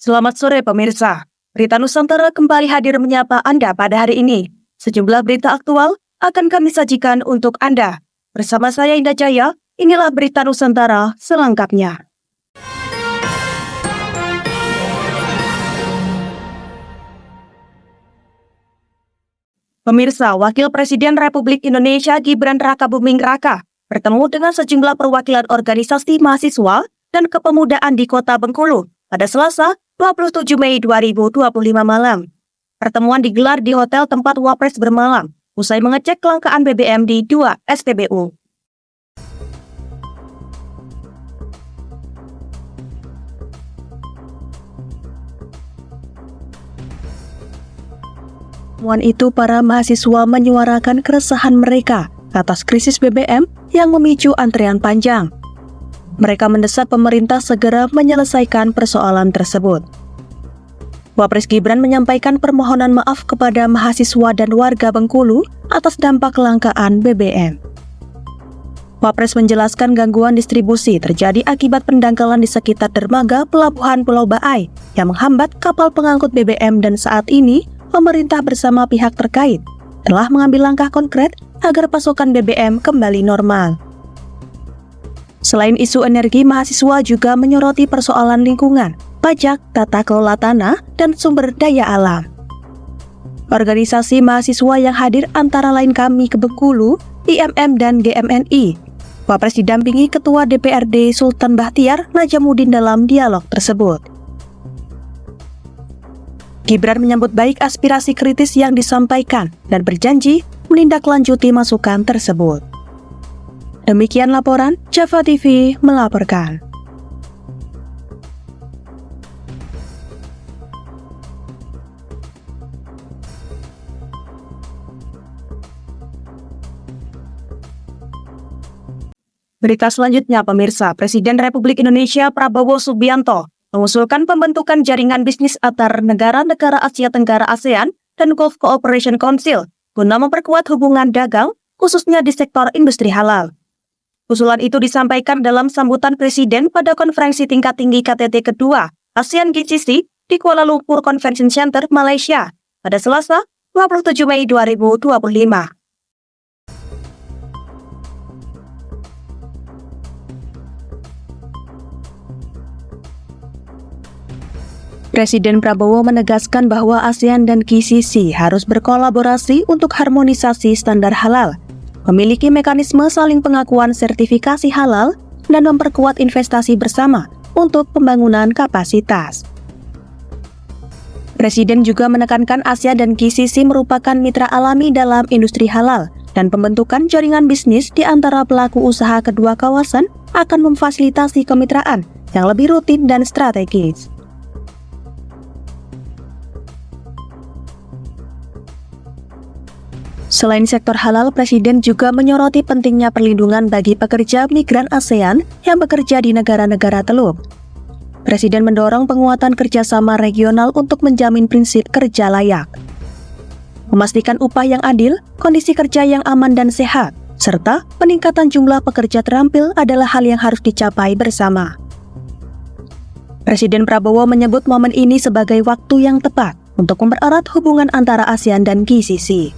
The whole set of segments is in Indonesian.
Selamat sore pemirsa. Berita Nusantara kembali hadir menyapa Anda pada hari ini. Sejumlah berita aktual akan kami sajikan untuk Anda. Bersama saya Indah Jaya, inilah Berita Nusantara selengkapnya. Pemirsa, Wakil Presiden Republik Indonesia Gibran Rakabuming Raka bertemu dengan sejumlah perwakilan organisasi mahasiswa dan kepemudaan di Kota Bengkulu pada Selasa 27 Mei 2025 malam. Pertemuan digelar di hotel tempat Wapres bermalam, usai mengecek kelangkaan BBM di 2 SPBU. Pertemuan itu para mahasiswa menyuarakan keresahan mereka atas krisis BBM yang memicu antrean panjang. Mereka mendesak pemerintah segera menyelesaikan persoalan tersebut. Wapres Gibran menyampaikan permohonan maaf kepada mahasiswa dan warga Bengkulu atas dampak kelangkaan BBM. Wapres menjelaskan gangguan distribusi terjadi akibat pendangkalan di sekitar dermaga Pelabuhan Pulau Baai yang menghambat kapal pengangkut BBM, dan saat ini pemerintah bersama pihak terkait telah mengambil langkah konkret agar pasokan BBM kembali normal. Selain isu energi, mahasiswa juga menyoroti persoalan lingkungan, pajak, tata kelola tanah, dan sumber daya alam. Organisasi mahasiswa yang hadir antara lain Kami ke Bengkulu, IMM, dan GMNI. Wapres didampingi Ketua DPRD Sultan Bahtiar Najamuddin dalam dialog tersebut. Gibran menyambut baik aspirasi kritis yang disampaikan dan berjanji menindaklanjuti masukan tersebut. Demikian laporan Java TV melaporkan. Berita selanjutnya pemirsa, Presiden Republik Indonesia Prabowo Subianto mengusulkan pembentukan jaringan bisnis antar negara-negara Asia Tenggara ASEAN dan Gulf Cooperation Council guna memperkuat hubungan dagang, khususnya di sektor industri halal. Usulan itu disampaikan dalam sambutan Presiden pada konferensi tingkat tinggi KTT kedua ASEAN GCC di Kuala Lumpur Convention Center, Malaysia pada Selasa 27 Mei 2025. Presiden Prabowo menegaskan bahwa ASEAN dan GCC harus berkolaborasi untuk harmonisasi standar halal, memiliki mekanisme saling pengakuan sertifikasi halal, dan memperkuat investasi bersama untuk pembangunan kapasitas. Presiden juga menekankan ASEAN dan GCC merupakan mitra alami dalam industri halal, dan pembentukan jaringan bisnis di antara pelaku usaha kedua kawasan akan memfasilitasi kemitraan yang lebih rutin dan strategis. Selain sektor halal, Presiden juga menyoroti pentingnya perlindungan bagi pekerja migran ASEAN yang bekerja di negara-negara teluk. Presiden mendorong penguatan kerjasama regional untuk menjamin prinsip kerja layak, memastikan upah yang adil, kondisi kerja yang aman dan sehat, serta peningkatan jumlah pekerja terampil adalah hal yang harus dicapai bersama. Presiden Prabowo menyebut momen ini sebagai waktu yang tepat untuk mempererat hubungan antara ASEAN dan GCC.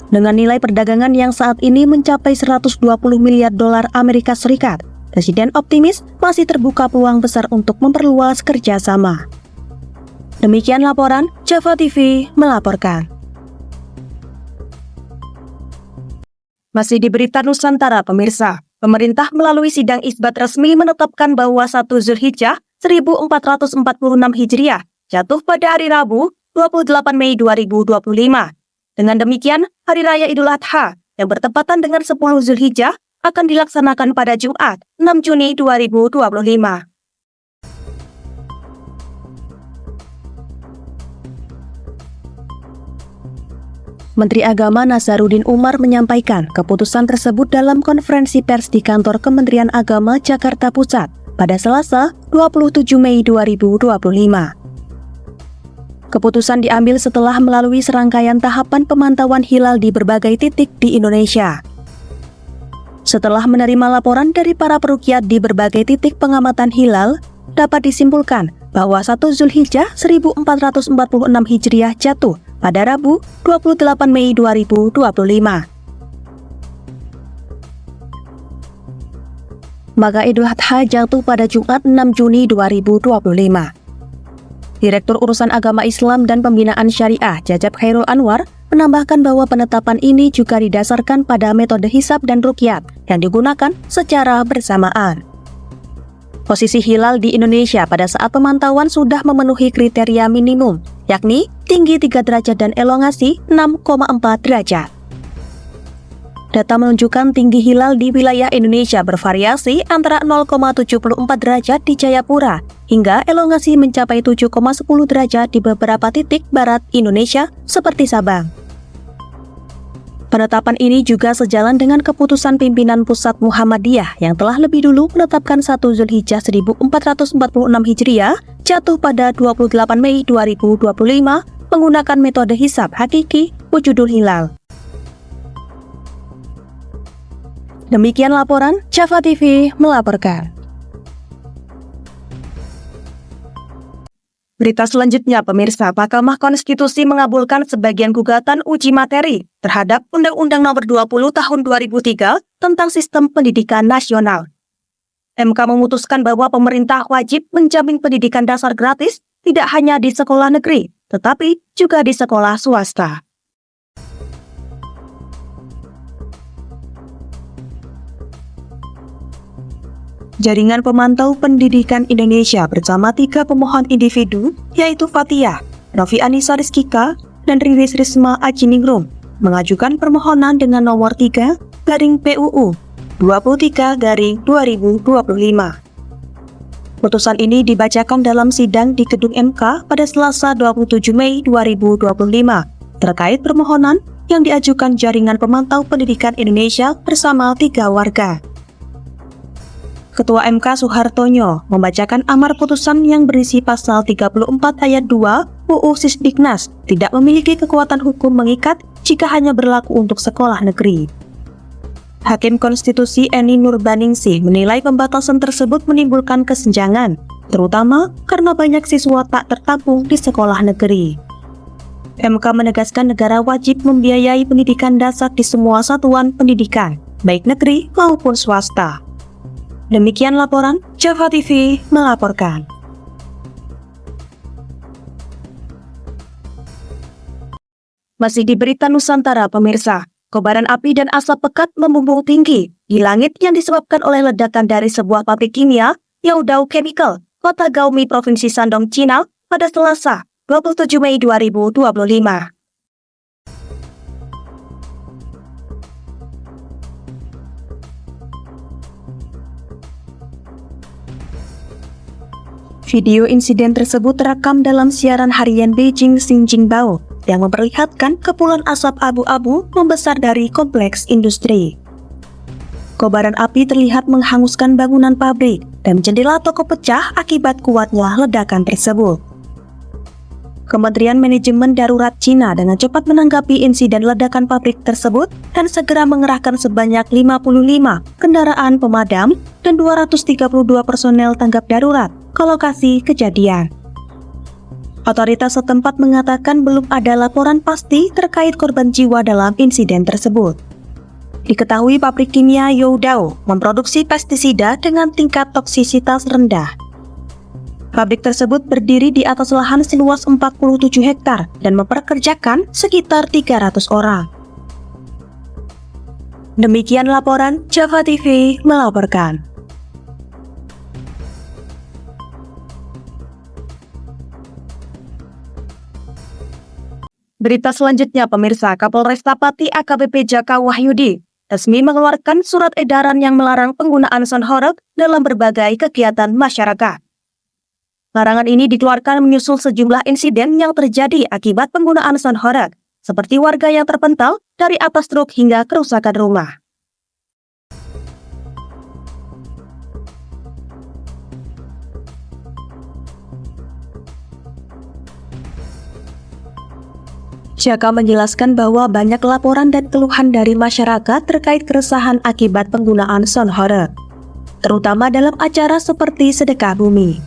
Dengan nilai perdagangan yang saat ini mencapai 120 miliar dolar Amerika Serikat, Presiden optimis masih terbuka peluang besar untuk memperluas kerjasama. Demikian laporan Java TV melaporkan. Masih di Berita Nusantara pemirsa, pemerintah melalui sidang isbat resmi menetapkan bahwa 1 Zulhijjah 1446 Hijriah jatuh pada hari Rabu 28 Mei 2025. Dengan demikian, Hari Raya Idul Adha yang bertepatan dengan 10 Zulhijjah akan dilaksanakan pada Jumat 6 Juni 2025. Menteri Agama Nasaruddin Umar menyampaikan keputusan tersebut dalam konferensi pers di kantor Kementerian Agama Jakarta Pusat pada Selasa 27 Mei 2025. Keputusan diambil setelah melalui serangkaian tahapan pemantauan hilal di berbagai titik di Indonesia. Setelah menerima laporan dari para peruqyah di berbagai titik pengamatan hilal, dapat disimpulkan bahwa 1 Zulhijjah 1446 Hijriah jatuh pada Rabu 28 Mei 2025. Maka Idul Adha jatuh pada Jumat 6 Juni 2025. Direktur Urusan Agama Islam dan Pembinaan Syariah Jajab Khairul Anwar menambahkan bahwa penetapan ini juga didasarkan pada metode hisab dan ruqyat yang digunakan secara bersamaan. Posisi hilal di Indonesia pada saat pemantauan sudah memenuhi kriteria minimum, yakni tinggi 3 derajat dan elongasi 6,4 derajat. Data menunjukkan tinggi hilal di wilayah Indonesia bervariasi antara 0,74 derajat di Jayapura hingga elongasi mencapai 7,10 derajat di beberapa titik barat Indonesia seperti Sabang. Penetapan ini juga sejalan dengan keputusan pimpinan pusat Muhammadiyah yang telah lebih dulu menetapkan 1 Zulhijjah 1446 Hijriah jatuh pada 28 Mei 2025 menggunakan metode hisab hakiki wujudul hilal. Demikian laporan Java TV melaporkan. Berita selanjutnya, pemirsa, Mahkamah Konstitusi mengabulkan sebagian gugatan uji materi terhadap Undang-Undang Nomor 20 Tahun 2003 tentang Sistem Pendidikan Nasional. MK memutuskan bahwa pemerintah wajib menjamin pendidikan dasar gratis tidak hanya di sekolah negeri, tetapi juga di sekolah swasta. Jaringan Pemantau Pendidikan Indonesia bersama 3 pemohon individu, yaitu Fathia, Novi Anissa Rizkika, dan Riris Risma Aciningrum, mengajukan permohonan dengan nomor 3/PUU 23/2025. Putusan ini dibacakan dalam sidang di Gedung MK pada Selasa 27 Mei 2025 terkait permohonan yang diajukan Jaringan Pemantau Pendidikan Indonesia bersama 3 warga. Ketua MK Soehartonyo membacakan amar putusan yang berisi pasal 34 ayat 2 UU Sisdiknas tidak memiliki kekuatan hukum mengikat jika hanya berlaku untuk sekolah negeri. Hakim Konstitusi Eni Nurbaningsih menilai pembatasan tersebut menimbulkan kesenjangan, terutama karena banyak siswa tak tertampung di sekolah negeri. MK menegaskan negara wajib membiayai pendidikan dasar di semua satuan pendidikan, baik negeri maupun swasta. Demikian laporan Java TV melaporkan. Masih di berita Nusantara, pemirsa, kobaran api dan asap pekat membumbung tinggi di langit yang disebabkan oleh ledakan dari sebuah pabrik kimia Yaodao Chemical, Kota Gaomi, Provinsi Shandong, Cina, pada Selasa 27 Mei 2025. Video insiden tersebut terekam dalam siaran harian Beijing Xinjiangbao yang memperlihatkan kepulan asap abu-abu membesar dari kompleks industri. Kobaran api terlihat menghanguskan bangunan pabrik dan jendela toko pecah akibat kuatnya ledakan tersebut. Kementerian Manajemen Darurat Cina dengan cepat menanggapi insiden ledakan pabrik tersebut dan segera mengerahkan sebanyak 55 kendaraan pemadam dan 232 personel tanggap darurat ke lokasi kejadian. Otoritas setempat mengatakan belum ada laporan pasti terkait korban jiwa dalam insiden tersebut. Diketahui pabrik kimia Yaodao memproduksi pestisida dengan tingkat toksisitas rendah. Pabrik tersebut berdiri di atas lahan seluas 47 hektar dan memperkerjakan sekitar 300 orang. Demikian laporan Java TV melaporkan. Berita selanjutnya, pemirsa, Kapolresta Pati AKBP Jaka Wahyudi resmi mengeluarkan surat edaran yang melarang penggunaan sound horeg dalam berbagai kegiatan masyarakat. Larangan ini dikeluarkan menyusul sejumlah insiden yang terjadi akibat penggunaan sound horeg, seperti warga yang terpental dari atas truk hingga kerusakan rumah. Jaka menjelaskan bahwa banyak laporan dan keluhan dari masyarakat terkait keresahan akibat penggunaan sound horeg, terutama dalam acara seperti sedekah bumi.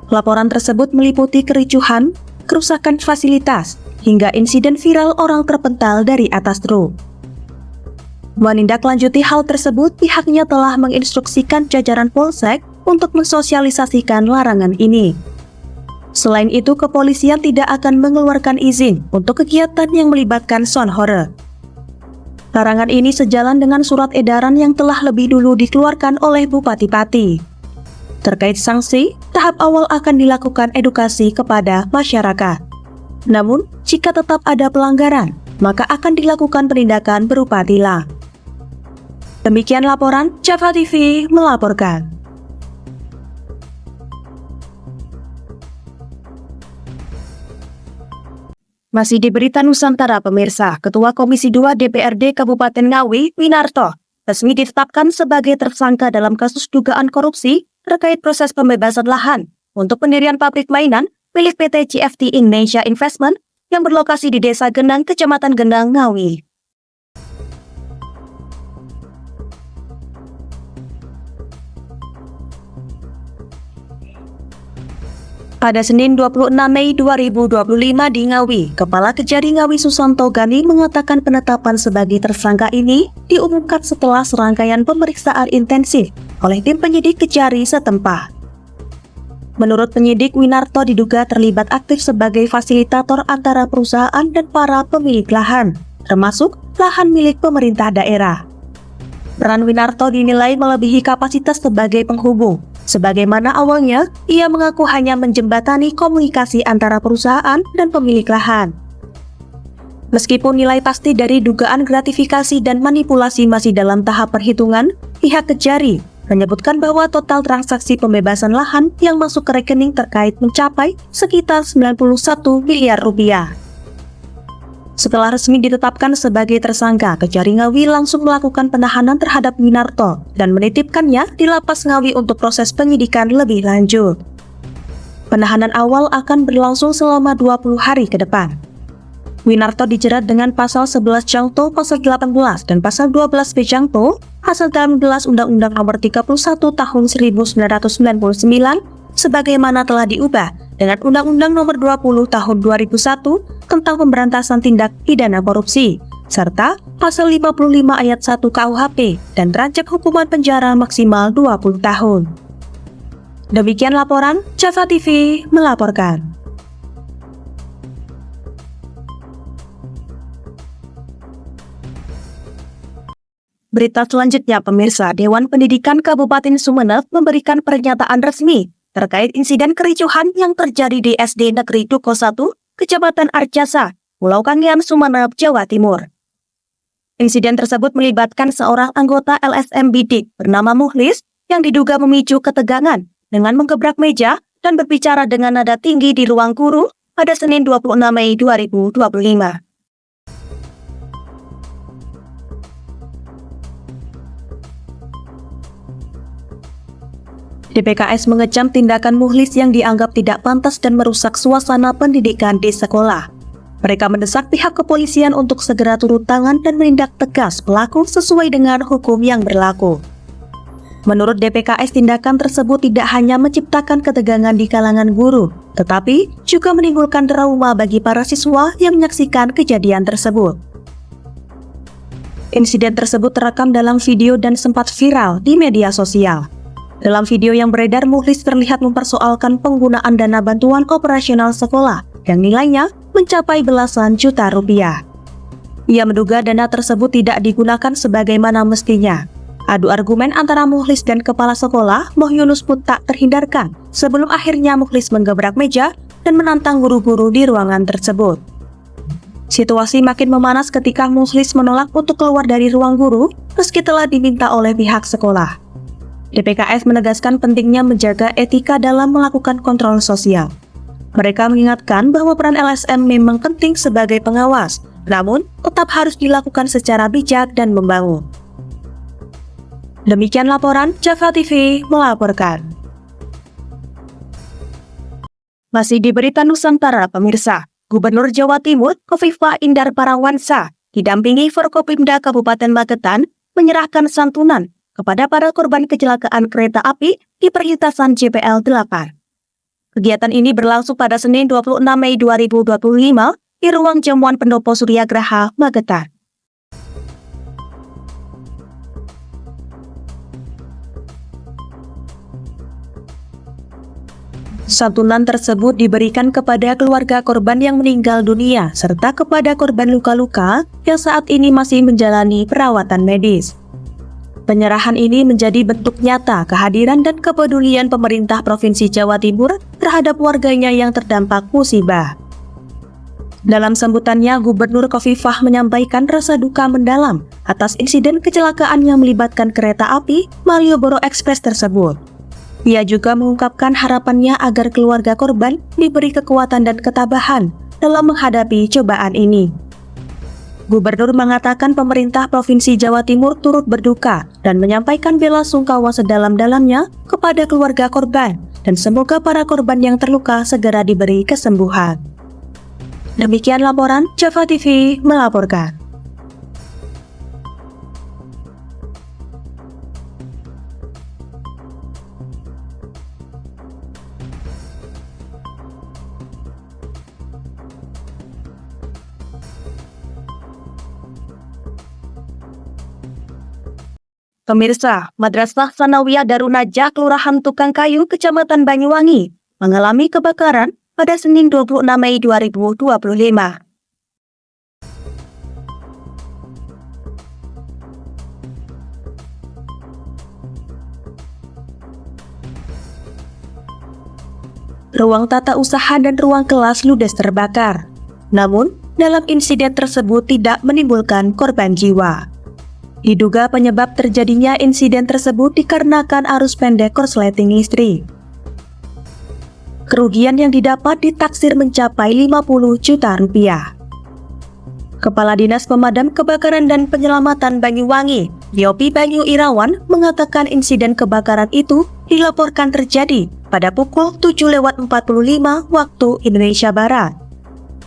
Laporan tersebut meliputi kericuhan, kerusakan fasilitas, hingga insiden viral orang terpental dari atas truk. Menindaklanjuti hal tersebut, pihaknya telah menginstruksikan jajaran Polsek untuk mensosialisasikan larangan ini. Selain itu, kepolisian tidak akan mengeluarkan izin untuk kegiatan yang melibatkan sound horror. Larangan ini sejalan dengan surat edaran yang telah lebih dulu dikeluarkan oleh Bupati Pati. Terkait sanksi, tahap awal akan dilakukan edukasi kepada masyarakat. Namun, jika tetap ada pelanggaran, maka akan dilakukan penindakan berupa tilang. Demikian laporan Java TV melaporkan. Masih di Berita Nusantara pemirsa, Ketua Komisi 2 DPRD Kabupaten Ngawi, Winarto, resmi ditetapkan sebagai tersangka dalam kasus dugaan korupsi terkait proses pembebasan lahan untuk pendirian pabrik mainan milik PT CFT Indonesia Investment yang berlokasi di Desa Gendang, Kecamatan Gendang, Ngawi. Pada Senin 26 Mei 2025 di Ngawi, Kepala Kejari Ngawi Susanto Gani mengatakan penetapan sebagai tersangka ini diumumkan setelah serangkaian pemeriksaan intensif oleh tim penyidik Kejari setempat. Menurut penyidik, Winarto diduga terlibat aktif sebagai fasilitator antara perusahaan dan para pemilik lahan, termasuk lahan milik pemerintah daerah. Peran Winarto dinilai melebihi kapasitas sebagai penghubung. Sebagaimana awalnya, ia mengaku hanya menjembatani komunikasi antara perusahaan dan pemilik lahan. Meskipun nilai pasti dari dugaan gratifikasi dan manipulasi masih dalam tahap perhitungan, pihak Kejari menyebutkan bahwa total transaksi pembebasan lahan yang masuk ke rekening terkait mencapai sekitar 91 miliar rupiah. Setelah resmi ditetapkan sebagai tersangka, Kejari Ngawi langsung melakukan penahanan terhadap Winarto dan menitipkannya di Lapas Ngawi untuk proses penyidikan lebih lanjut. Penahanan awal akan berlangsung selama 20 hari ke depan. Winarto dijerat dengan pasal 11 Jangto, pasal 18, dan pasal 12 B Jangto, pasal 18 Undang-Undang Nomor 31 Tahun 1999, sebagaimana telah diubah dengan Undang-Undang Nomor 20 Tahun 2001 tentang pemberantasan tindak pidana korupsi, serta pasal 55 ayat 1 KUHP dan terancam hukuman penjara maksimal 20 tahun. Demikian laporan Java TV melaporkan. Berita selanjutnya pemirsa, Dewan Pendidikan Kabupaten Sumeneb memberikan pernyataan resmi terkait insiden kericuhan yang terjadi di SD Negeri Duko 1, Kecamatan Arjasa, Pulau Kangean, Sumeneb, Jawa Timur. Insiden tersebut melibatkan seorang anggota LSM Bidik bernama Muhlis yang diduga memicu ketegangan dengan menggebrak meja dan berbicara dengan nada tinggi di ruang guru pada Senin 26 Mei 2025. DPKS mengecam tindakan Muhlis yang dianggap tidak pantas dan merusak suasana pendidikan di sekolah. Mereka mendesak pihak kepolisian untuk segera turun tangan dan menindak tegas pelaku sesuai dengan hukum yang berlaku. Menurut DPKS, tindakan tersebut tidak hanya menciptakan ketegangan di kalangan guru, tetapi juga menimbulkan trauma bagi para siswa yang menyaksikan kejadian tersebut. Insiden tersebut terekam dalam video dan sempat viral di media sosial. Dalam video yang beredar, Muhlis terlihat mempersoalkan penggunaan dana bantuan operasional sekolah yang nilainya mencapai belasan juta rupiah. Ia menduga dana tersebut tidak digunakan sebagaimana mestinya. Adu argumen antara Muhlis dan kepala sekolah, Moh Yunus, pun tak terhindarkan sebelum akhirnya Muhlis menggebrak meja dan menantang guru-guru di ruangan tersebut. Situasi makin memanas ketika Muhlis menolak untuk keluar dari ruang guru meski telah diminta oleh pihak sekolah. DPKS menegaskan pentingnya menjaga etika dalam melakukan kontrol sosial. Mereka mengingatkan bahwa peran LSM memang penting sebagai pengawas, namun tetap harus dilakukan secara bijak dan membangun. Demikian laporan Java TV melaporkan. Masih di Berita Nusantara pemirsa, Gubernur Jawa Timur Khofifah Indar Parawansa didampingi Forkopimda Kabupaten Magetan menyerahkan santunan kepada para korban kecelakaan kereta api di perlintasan JPL 8. Kegiatan ini berlangsung pada Senin 26 Mei 2025 di ruang jamuan Pendopo Surya Graha, Magetan. Santunan tersebut diberikan kepada keluarga korban yang meninggal dunia serta kepada korban luka-luka yang saat ini masih menjalani perawatan medis. Penyerahan ini menjadi bentuk nyata kehadiran dan kepedulian pemerintah Provinsi Jawa Timur terhadap warganya yang terdampak musibah. Dalam sambutannya, Gubernur Khofifah menyampaikan rasa duka mendalam atas insiden kecelakaan yang melibatkan kereta api Malioboro Express tersebut. Ia juga mengungkapkan harapannya agar keluarga korban diberi kekuatan dan ketabahan dalam menghadapi cobaan ini. Gubernur mengatakan pemerintah Provinsi Jawa Timur turut berduka dan menyampaikan bela sungkawa sedalam-dalamnya kepada keluarga korban dan semoga para korban yang terluka segera diberi kesembuhan. Demikian laporan Java TV melaporkan. Pemirsa, Madrasah Tsanawiyah Darun Najah Kelurahan Tukang Kayu, Kecamatan Banyuwangi, mengalami kebakaran pada Senin 26 Mei 2025. Ruang tata usaha dan ruang kelas ludes terbakar. Namun, dalam insiden tersebut tidak menimbulkan korban jiwa. Diduga penyebab terjadinya insiden tersebut dikarenakan arus pendek korsleting listrik. Kerugian yang didapat ditaksir mencapai 50 juta rupiah. Kepala Dinas Pemadam Kebakaran dan Penyelamatan Banyuwangi, Yopi Banyu Irawan, mengatakan insiden kebakaran itu dilaporkan terjadi pada pukul 7.45 waktu Indonesia Barat,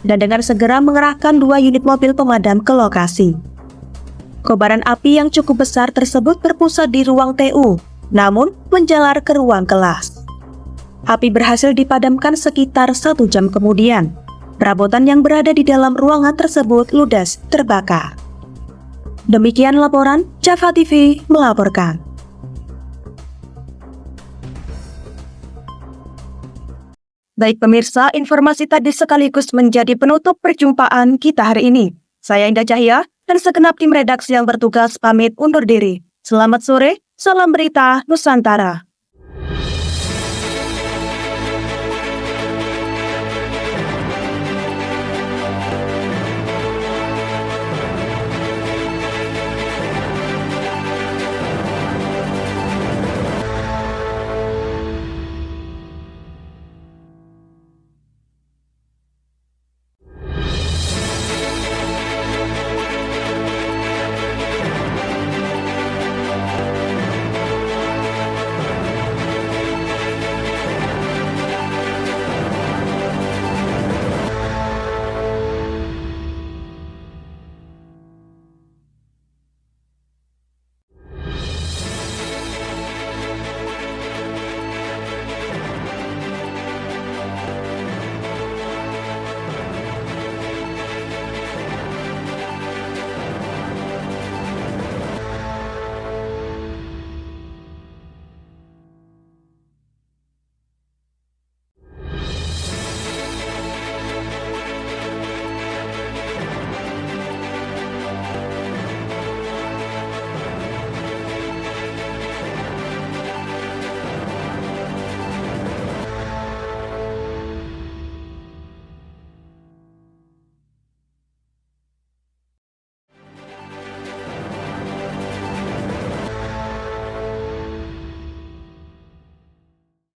dan dengan segera mengerahkan 2 unit mobil pemadam ke lokasi. Kobaran api yang cukup besar tersebut berpusat di ruang TU, namun menjalar ke ruang kelas. Api berhasil dipadamkan sekitar 1 jam kemudian. Perabotan yang berada di dalam ruangan tersebut ludes terbakar. Demikian laporan Java TV melaporkan. Baik pemirsa, informasi tadi sekaligus menjadi penutup perjumpaan kita hari ini. Saya Indah Cahya dan segenap tim redaksi yang bertugas pamit undur diri. Selamat sore, salam berita Nusantara.